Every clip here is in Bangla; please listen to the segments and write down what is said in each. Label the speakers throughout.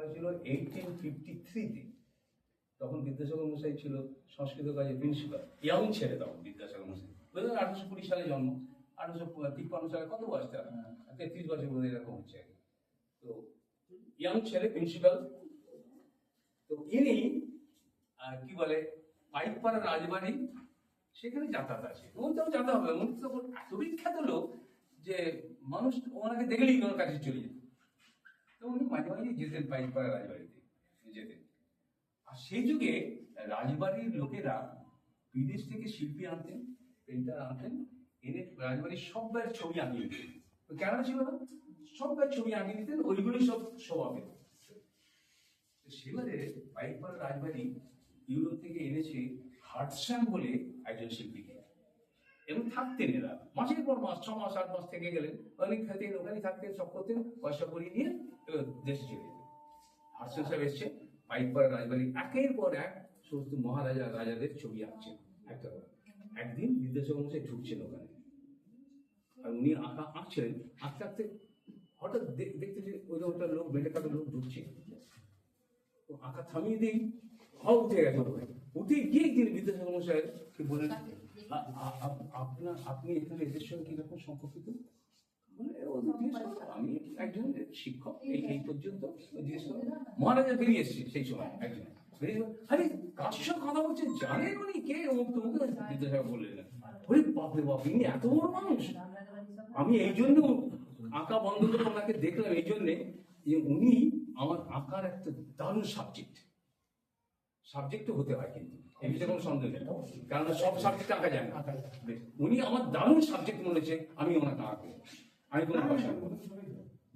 Speaker 1: হয়েছিল 1853-তে। তখন বিদ্যাসাগর মশাই ছিল সংস্কৃত কলেজের প্রিন্সিপাল, ইয়াং ছেলে তখন বিদ্যাসাগর মশাই। 1820 সালে জন্ম, 1853 সালে কত বয়স তার? 33 বছর বোধ এরকম হচ্ছে। তো ইয়াং ছেলে প্রিন্সিপাল। তো ইনি কি বলে পাইকপাড়া রাজবাড়ি, সেখানে যাতায়াত আছে। ওটাও জানতে হবে, উনি তো এত বিখ্যাত লোক যে মানুষ ওনাকে দেখলেই ওনার কাছে চলে যেত। তো উনি মাঝে মাঝে যেতেন পাইকপাড়া রাজবাড়িতে যেতেন। আর সেই যুগে রাজবাড়ির লোকেরা বিদেশ থেকে শিল্পী আনতেন, পেন্টার আনতেন, এনে রাজবাড়ির সব্বার ছবি আঁকিয়ে দিতেন। কেন ছিল না, সব্বার ছবি আঁকিয়ে দিতেন, ওইগুলোই সব শো হবে। সেবারে পাইকপাড়া রাজবাড়ি ইউরোপ থেকে এনেছে হার্টসান বলে একজন শিল্পীকে, এবং থাকতেন এরা মাসের পর মাস, 6 মাস 8 মাস থেকে গেলেন, অনেক খেতেন, ওখানে থাকতেন, সব করতেন, পয়সা করিয়ে নিয়ে দেশে চলে যেতেন। হার্টসান সাহেব এসছে পাইকপাড়া রাজবাড়ি, একের পর এক সমস্ত মহারাজা রাজাদের ছবি আঁকছেন একটা করে। একদিন বিদ্যাসাগর মশাই ঢুকছেন ওখানে, আর উনি আঁকছিলেন, আঁকতে আঁকতে হঠাৎ দেখতে যে ওই একটা লোক, বেটে কাটা লোক ঢুকছে। আঁকা থামিয়ে দিই, উঠে গেছে। উঠে গিয়ে তিনি বিদ্যাসাগর মশাইকে বলেন, আপনি এখানে এদের সঙ্গে কিরকম সম্পর্কিত? আমি একজন শিক্ষক, এই পর্যন্ত জিজ্ঞেস করো। মহারাজা বেরিয়ে এসছে সেই সময়, একজন বেরিয়ে, আরে কার সঙ্গে কথা বলছে, জানেন উনি কে? বিদ্যাসাগর বললেন, ওরে বাপরে বাপ, ইনি এত বড় মানুষ। আমি এই জন্য আঁকা বন্ধ করে ওনাকে দেখলাম, এই জন্যে যে উনি আমার আঁকার একটা দারুণ সাবজেক্ট হতে হয়, কিন্তু এই বিষয়ে কোনো সন্দেহ নেই, কারণ সব সাবজেক্ট আঁকা যায় না। উনি আমার দারুণ সাবজেক্ট মনে হচ্ছে, আমি ওনাকে আঁকবো, আমি কোনো পয়সা নেবো না,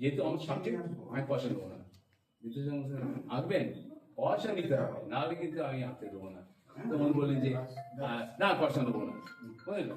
Speaker 1: যেহেতু আমার সাবজেক্ট, আমি পয়সা নেবো না। আঁকবেন, পয়সা নিতে হবে, নাহলে কিন্তু আমি আঁকতে দেবো না। তো উনি বললেন যে না, পয়সা নেবো না, বুঝলেন।